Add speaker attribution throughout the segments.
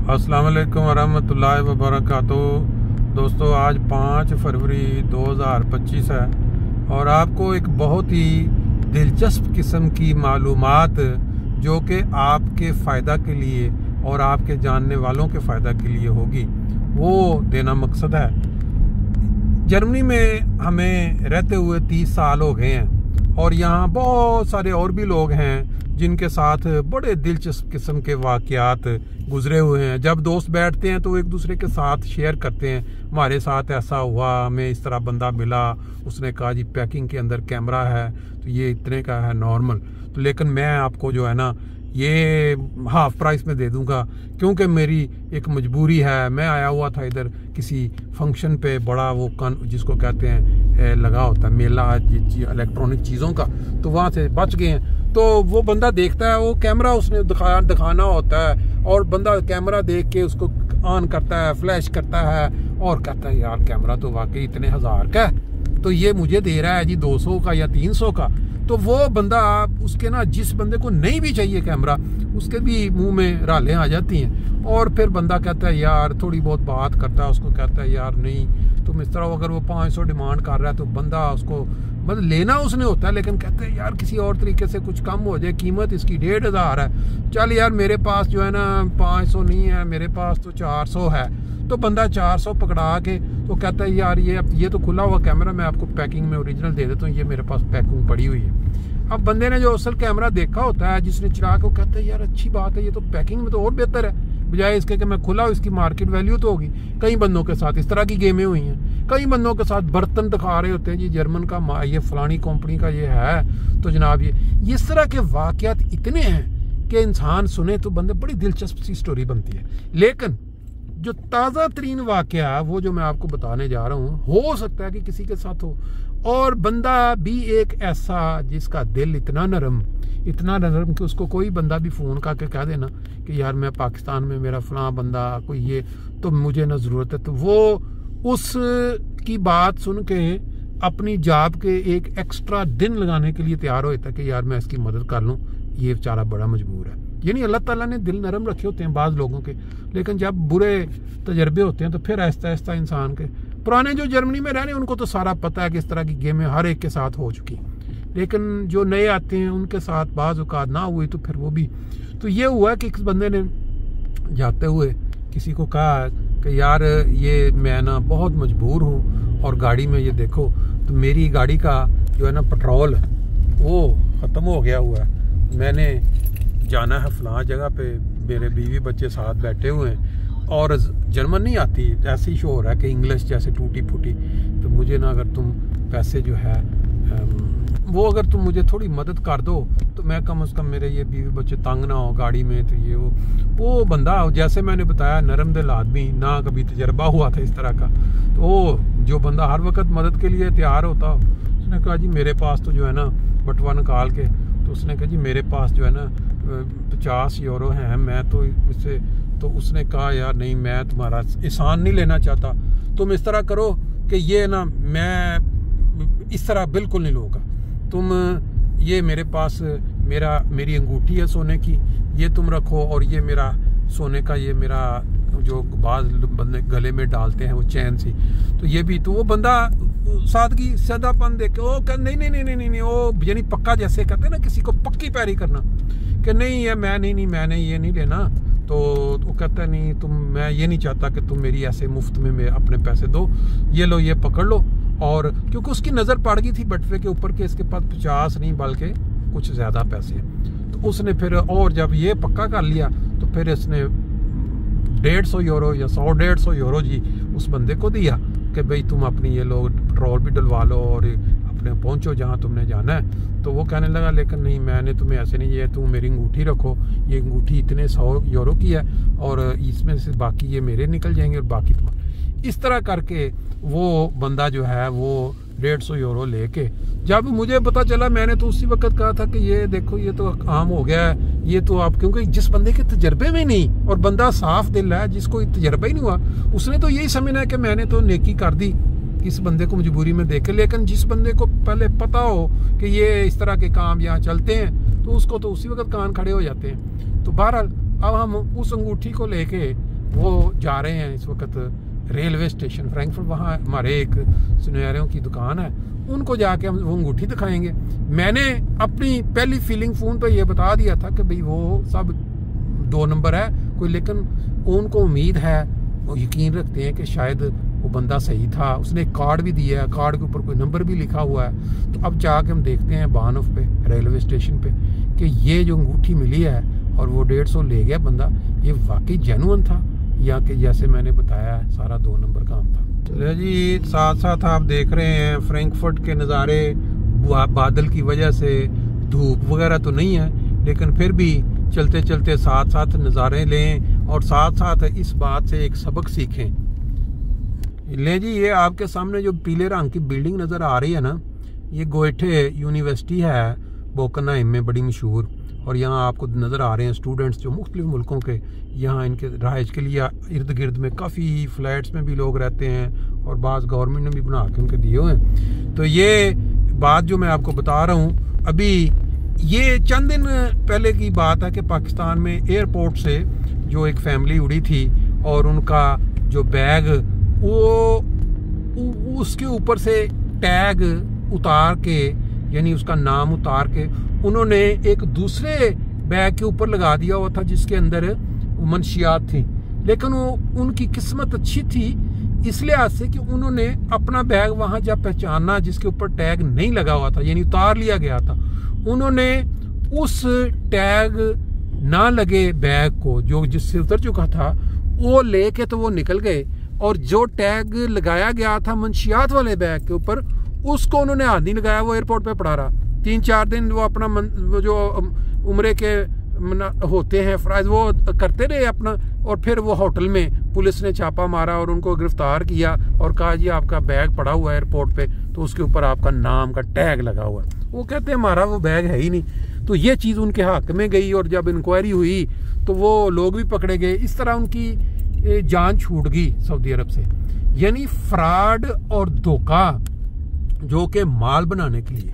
Speaker 1: अस्सलाम वालेकुम वरहमतुल्लाहि वबरकातुहू। दोस्तों आज 5 फरवरी 2025 है और आपको एक बहुत ही दिलचस्प किस्म की मालूमात जो कि आपके फ़ायदा के लिए और आपके जानने वालों के फ़ायदा के लिए होगी वो देना मकसद है। जर्मनी में हमें रहते हुए 30 साल हो गए हैं और यहाँ बहुत सारे और भी लोग हैं जिनके साथ बड़े दिलचस्प किस्म के वाक़यात गुजरे हुए हैं। जब दोस्त बैठते हैं तो एक दूसरे के साथ शेयर करते हैं, हमारे साथ ऐसा हुआ, हमें इस तरह बंदा मिला, उसने कहा जी पैकिंग के अंदर कैमरा है तो ये इतने का है नॉर्मल, तो लेकिन मैं आपको जो है ना ये हाफ प्राइस में दे दूंगा क्योंकि मेरी एक मजबूरी है। मैं आया हुआ था इधर किसी फंक्शन पे, बड़ा वो जिसको कहते हैं लगा होता है मेला इलेक्ट्रॉनिक चीज़ों का, तो वहाँ से बच गए हैं। तो वो बंदा देखता है, वो कैमरा उसने दिखाना होता है और बंदा कैमरा देख के उसको ऑन करता है, फ्लैश करता है और कहता है यार कैमरा तो वाकई इतने हज़ार का है, तो ये मुझे दे रहा है जी 200 का या 300 का। तो वो बंदा उसके ना, जिस बंदे को नहीं भी चाहिए कैमरा, उसके भी मुंह में रालें आ जाती हैं और फिर बंदा कहता है यार, थोड़ी बहुत बात करता है, उसको कहता है यार नहीं तुम इस तरह, अगर वो 500 डिमांड कर रहा है तो बंदा उसको मतलब लेना उसने होता है, लेकिन कहते हैं यार किसी और तरीके से कुछ कम हो जाए, कीमत इसकी 1500 है, चल यार मेरे पास जो है ना 500 नहीं है, मेरे पास तो 400 है। तो बंदा 400 पकड़ा के तो कहता है यार ये तो खुला हुआ कैमरा, मैं आपको पैकिंग में ओरिजिनल दे देता हूँ, ये मेरे पास पैकिंग पड़ी हुई है। अब बंदे ने जो असल कैमरा देखा होता है, जिसने चला के, वो कहता है यार अच्छी बात है, ये तो पैकिंग में तो और बेहतर है, बजाय इसके कि मैं खुला हूँ, इसकी मार्केट वैल्यू तो होगी। कई बंदों के साथ इस तरह की गेमें हुई हैं, कई बंदों के साथ बर्तन दिखा रहे होते हैं जी जर्मन का ये फलानी कंपनी का ये है, तो जनाब ये इस तरह के वाक़यात इतने हैं कि इंसान सुने तो बंदे बड़ी दिलचस्प सी स्टोरी बनती है। लेकिन जो ताज़ा तरीन वाक़या वो जो मैं आपको बताने जा रहा हूँ, हो सकता है कि किसी के साथ हो, और बंदा भी एक ऐसा जिसका दिल इतना नरम कि उसको कोई बंदा भी फ़ोन करके कह देना कि यार मैं पाकिस्तान में, मेरा फलां बंदा कोई ये, तो मुझे ना ज़रूरत है, तो वो उस की बात सुन के अपनी जॉब के एक एक्स्ट्रा दिन लगाने के लिए तैयार हो जाता कि यार मैं इसकी मदद कर लूँ, ये बेचारा बड़ा मजबूर है। यानी अल्लाह ताला ने दिल नरम रखे होते हैं बाज़ लोगों के, लेकिन जब बुरे तजर्बे होते हैं तो फिर आहिस्ता आहिस्ता इंसान के, पुराने जो जर्मनी में रहने उनको तो सारा पता है कि इस तरह की गेमें हर एक के साथ हो चुकी, लेकिन जो नए आते हैं उनके साथ बाज़ औक़ात ना हुई तो फिर वो भी। तो ये हुआ कि इस बंदे ने जाते हुए किसी को कहा कि यार ये मैं ना बहुत मजबूर हूँ और गाड़ी में ये देखो, तो मेरी गाड़ी का जो है ना पेट्रोल वो ख़त्म हो गया हुआ है, मैंने जाना है फलां जगह पे, मेरे बीवी बच्चे साथ बैठे हुए हैं और जर्मन नहीं आती, ऐसे ही शो हो रहा है कि इंग्लिश जैसे टूटी फूटी, तो मुझे ना अगर तुम पैसे जो है वो अगर तुम मुझे थोड़ी मदद कर दो तो मैं कम से कम मेरे ये बीवी बच्चे तंग ना हो गाड़ी में। तो ये वो बंदा, जैसे मैंने बताया, नरम दिल आदमी, ना कभी तजर्बा हुआ था इस तरह का, तो जो बंदा हर वक्त मदद के लिए तैयार होता, उसने कहा जी मेरे पास तो जो है ना बटवा निकाल के, तो उसने कहा जी मेरे पास जो है ना 50 यूरो हैं, मैं तो इससे, तो उसने कहा यार नहीं, मैं तुम्हारा एहसान नहीं लेना चाहता, तुम इस तरह करो कि ये ना, मैं इस तरह बिल्कुल नहीं लूँगा, तुम ये मेरे पास मेरी अंगूठी है सोने की, ये तुम रखो, और ये मेरा सोने का, ये मेरा जो बाज बंदे गले में डालते हैं वो चैन सी, तो ये भी। तो वो बंदा सादगी सादापन देख के वो नहीं, वो यानी पक्का, जैसे कहते हैं ना किसी को पक्की पैरी करना कि नहीं ये मैंने ये नहीं लेना, तो वो कहता है नहीं तुम, मैं ये नहीं चाहता कि तुम मेरी ऐसे मुफ्त में अपने पैसे दो, ये लो, ये पकड़ लो। और क्योंकि उसकी नज़र पड़ गई थी बटवे के ऊपर के इसके पास 50 नहीं बल्कि कुछ ज़्यादा पैसे, तो उसने फिर, और जब ये पक्का कर लिया तो फिर इसने 150 यूरो या 100-150 यूरो जी उस बंदे को दिया कि भाई तुम अपनी ये लो पेट्रोल भी डलवा लो और अपने पहुंचो जहाँ तुमने जाना है। तो वो कहने लगा लेकिन नहीं, मैंने तुम्हें ऐसे नहीं, ये तुम मेरी अंगूठी रखो, ये अंगूठी इतने 100 यूरो की है और इसमें से बाकी ये मेरे निकल जाएंगे और बाकी तुम, इस तरह करके वो बंदा जो है वो 150 यूरो लेके, जब मुझे पता चला मैंने तो उसी वक्त कहा था कि ये देखो ये तो आम हो गया है, ये तो आप, क्योंकि जिस बंदे के तजर्बे में नहीं, और बंदा साफ दिल है जिसको तजर्बा ही नहीं हुआ, उसने तो यही समझना है कि मैंने तो नेकी कर दी इस बंदे को मजबूरी में देख के। लेकिन जिस बंदे को पहले पता हो कि ये इस तरह के काम यहाँ चलते हैं तो उसको तो उसी वक्त कान खड़े हो जाते हैं। तो बहरहाल अब हम उस अंगूठी को लेके वो जा रहे हैं इस वक्त रेलवे स्टेशन फ्रैंकफर्ट। वहाँ हमारे एक सुनहरों की दुकान है, उनको जाके हम वो अंगूठी दिखाएंगे। मैंने अपनी पहली फीलिंग फ़ोन पे ये बता दिया था कि भाई वो सब 2 नंबर है कोई, लेकिन उनको उम्मीद है, वो यकीन रखते हैं कि शायद वो बंदा सही था। उसने एक कार्ड भी दिया है, कार्ड के ऊपर कोई नंबर भी लिखा हुआ है। तो अब जाके हम देखते हैं बानफ पे रेलवे स्टेशन पे कि ये जो अंगूठी मिली है और वो 150 ले गया बंदा, ये वाकई जेन्युइन था या कि जैसे मैंने बताया है सारा 2 नंबर काम था। चलिए जी, साथ साथ आप देख रहे हैं फ्रैंकफर्ट के नज़ारे। बादल की वजह से धूप वगैरह तो नहीं है, लेकिन फिर भी चलते चलते साथ साथ नज़ारे लें और साथ साथ इस बात से एक सबक सीखें। ले जी, ये आपके सामने जो पीले रंग की बिल्डिंग नज़र आ रही है ना, ये गोएटे यूनिवर्सिटी है बोकनहाइम में, बड़ी मशहूर। और यहाँ आपको नज़र आ रहे हैं स्टूडेंट्स जो मुख्तलिफ मुल्कों के यहाँ इनके रहाइश के लिए इर्द गिर्द में काफ़ी फ्लैट्स में भी लोग रहते हैं और बाज़ गवर्नमेंट ने भी बना के उनके दिए हुए हैं। तो ये बात जो मैं आपको बता रहा हूँ, अभी ये चंद दिन पहले की बात है कि पाकिस्तान में एयरपोर्ट से जो एक फैमिली उड़ी थी और उनका जो बैग, वो उसके ऊपर से टैग उतार के, यानी उसका नाम उतार के उन्होंने एक दूसरे बैग के ऊपर लगा दिया हुआ था जिसके अंदर मंशियात थी। लेकिन वो उनकी किस्मत अच्छी थी इस लिहाज से कि उन्होंने अपना बैग वहां जब पहचाना जिसके ऊपर टैग नहीं लगा हुआ था, यानी उतार लिया गया था, उन्होंने उस टैग ना लगे बैग को जो जिससे उतर चुका था वो लेके तो वो निकल गए, और जो टैग लगाया गया था मंशियात वाले बैग के ऊपर उसको उन्होंने हाथ नहीं लगाया। वो एयरपोर्ट पे पड़ा रहा 3-4 दिन। वो अपना वो जो उम्रे के होते हैं फ़राइज़ वो करते रहे अपना, और फिर वो होटल में पुलिस ने छापा मारा और उनको गिरफ्तार किया और कहा जी आपका बैग पड़ा हुआ है एयरपोर्ट पे, तो उसके ऊपर आपका नाम का टैग लगा हुआ है। वो कहते हैं हमारा वो बैग है ही नहीं। तो ये चीज़ उनके हक में गई और जब इंक्वायरी हुई तो वो लोग भी पकड़े गए। इस तरह उनकी जान छूट गई सऊदी अरब से। यानी फ्रॉड और धोखा जो कि माल बनाने के लिए,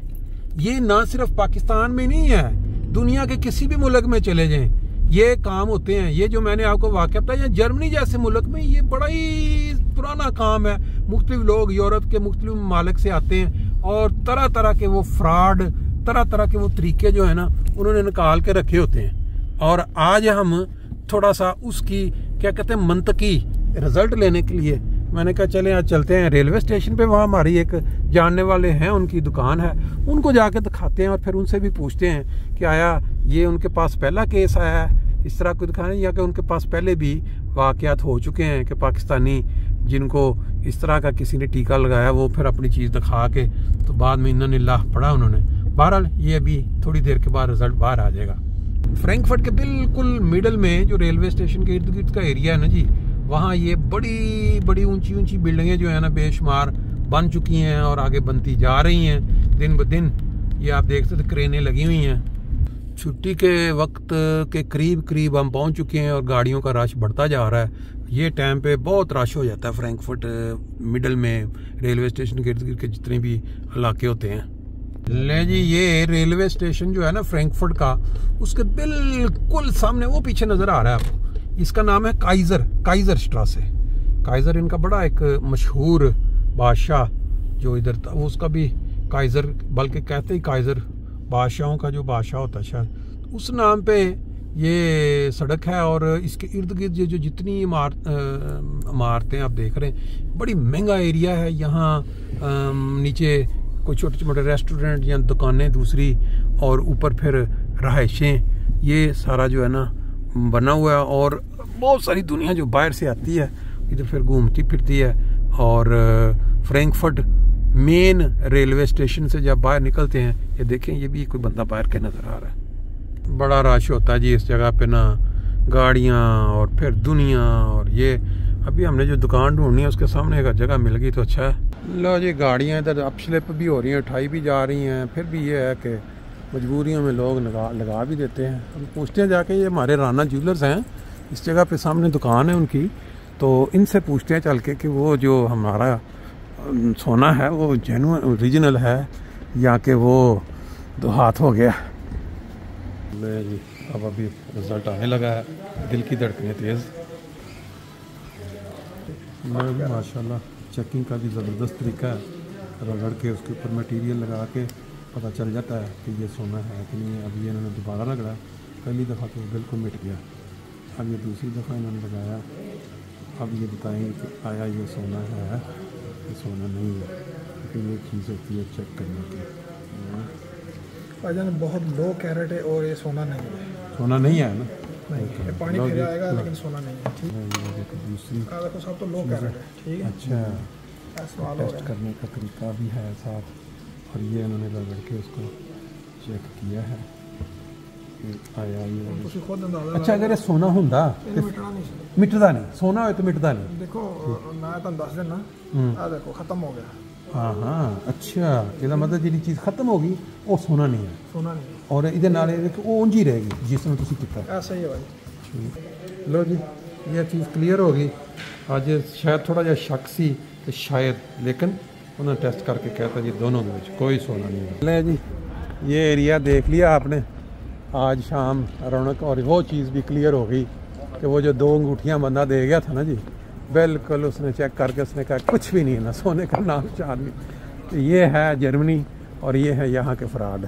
Speaker 1: ये ना सिर्फ पाकिस्तान में नहीं है, दुनिया के किसी भी मुल्क में चले जाएं ये काम होते हैं। ये जो मैंने आपको वाक़या बताया, जर्मनी जैसे मुल्क में ये बड़ा ही पुराना काम है। मुख्तलिफ लोग यूरोप के मुख्तलिफ ममालिक से आते हैं और तरह तरह के वो फ्रॉड, तरह तरह के वो तरीके जो है ना उन्होंने निकाल के रखे होते हैं। और आज हम थोड़ा सा उसकी क्या कहते हैं मंतकी रिजल्ट लेने के लिए मैंने कहा चले आज चलते हैं रेलवे स्टेशन पे। वहाँ हमारी एक जानने वाले हैं, उनकी दुकान है, उनको जाके दिखाते हैं और फिर उनसे भी पूछते हैं कि आया ये उनके पास पहला केस आया है इस तरह कोई दिखाने, या कि उनके पास पहले भी वाक़यात हो चुके हैं कि पाकिस्तानी जिनको इस तरह का किसी ने टीका लगाया वो फिर अपनी चीज़ दिखा के तो बाद में इन्होंने लाह पड़ा उन्होंने। बहरहाल ये अभी थोड़ी देर के बाद रिजल्ट बाहर आ जाएगा। फ्रैंकफर्ट के बिल्कुल मिडल में जो रेलवे स्टेशन के इर्द गिर्द का एरिया है ना जी, वहाँ ये बड़ी बड़ी ऊंची ऊंची बिल्डिंगें जो है ना बेशुमार बन चुकी हैं और आगे बनती जा रही हैं दिन ब दिन। ये आप देख सकते क्रेनें लगी हुई हैं। छुट्टी के वक्त के करीब करीब हम पहुँच चुके हैं और गाड़ियों का रश बढ़ता जा रहा है। ये टाइम पे बहुत रश हो जाता है फ्रैंकफर्ट मिडल में, रेलवे स्टेशन के इर्द गिर्द के जितने भी इलाके होते हैं। ले जी, ये रेलवे स्टेशन जो है ना फ्रैंकफर्ट का, उसके बिल्कुल सामने वो पीछे नज़र आ रहा है आपको, इसका नाम है काइजर स्ट्रासे। काइजर इनका बड़ा एक मशहूर बादशाह जो इधर था, उसका भी काइजर, बल्कि कहते ही काइजर बादशाहों का जो बादशाह होता है शायद, उस नाम पे ये सड़क है। और इसके इर्द गिर्द जो जितनी इमारतें आप देख रहे हैं, बड़ी महंगा एरिया है। यहाँ नीचे कोई छोटे मोटे रेस्टोरेंट या दुकानें दूसरी, और ऊपर फिर रहायशें, ये सारा जो है ना बना हुआ है। और बहुत सारी दुनिया जो बाहर से आती है इधर फिर घूमती फिरती है। और फ्रैंकफर्ट मेन रेलवे स्टेशन से जब बाहर निकलते हैं, ये देखें ये भी कोई बंदा बाहर के नज़र आ रहा है। बड़ा रश होता है जी इस जगह पे ना, गाड़ियाँ और फिर दुनिया। और ये अभी हमने जो दुकान ढूंढनी है उसके सामने अगर जगह मिल गई तो अच्छा है। लो जी, गाड़ियाँ इधर अप स्लिप भी हो रही हैं, उठाई भी जा रही हैं। फिर भी ये है कि मजबूरियों में लोग लगा भी देते हैं। हम पूछते हैं जाके, ये हमारे राना ज्वेलर्स हैं, इस जगह पे सामने दुकान है उनकी, तो इनसे पूछते हैं चल के कि वो जो हमारा सोना है वो जेन्युइन ओरिजिनल है या कि वो दो हाथ हो गया। ले जी, अब अभी रिजल्ट आने लगा है, दिल की धड़कनें तेज़। माशाल्लाह चेकिंग का भी ज़बरदस्त तरीका है, रगड़ के उसके ऊपर मटेरियल लगा के पता चल जाता है कि ये सोना है कि नहीं। अब ये इन्होंने दोबारा रगड़ा, पहली दफ़ा तो बिल्कुल मिट गया, अब ये दूसरी दफ़ा इन्होंने लगाया। अब ये बताएंगे कि आया ये सोना है ये सोना नहीं है, क्योंकि ये चीज़ होती है चेक करने की।
Speaker 2: भाईजान बहुत लो कैरेट है और ये सोना नहीं है,
Speaker 1: सोना नहीं है ना,
Speaker 2: नहीं पानी फिर आएगा लेकिन सोना नहीं है। ठीक है,
Speaker 1: दूसरी
Speaker 2: देखो सब तो लो कैरेट है। ठीक है,
Speaker 1: अच्छा टेस्ट करने का तरीका भी है साथ, और ये उन्होंने रगड़ के उसको चेक किया है कि आया ये।
Speaker 2: खुद अंदाजा
Speaker 1: अच्छा अगर ये सोना होंदा मिटदा नहीं, सोना हो तो मिटदा नहीं।
Speaker 2: देखो मैं तुम दस देना, आ देखो खत्म हो गया।
Speaker 1: हाँ हाँ, अच्छा ਇਹਦਾ मतलब जी चीज़ खत्म होगी वो सोना नहीं है,
Speaker 2: सोना नहीं है,
Speaker 1: और ਇਹਦੇ ਨਾਲ वो ਉਂਝ ਹੀ रहेगी जिस तरह ਤੁਸੀਂ ਕੀਤਾ।
Speaker 2: ऐसा ही है भाई।
Speaker 1: लो जी ये चीज़ क्लियर होगी। आज शायद थोड़ा जिहा शक सी कि शायद, लेकिन उन्होंने टेस्ट करके कहता जी दोनों में कोई सोना नहीं है। ले जी ये एरिया देख लिया आपने, आज शाम रौनक, और वो चीज़ भी क्लियर हो गई कि वो जो 2 अंगूठियाँ बंदा दे गया था ना जी, बिल्कुल उसने चेक करके उसने कहा कुछ भी नहीं है ना सोने का नाम चांद नहीं। ये है जर्मनी और ये है यहाँ के फ्रॉड।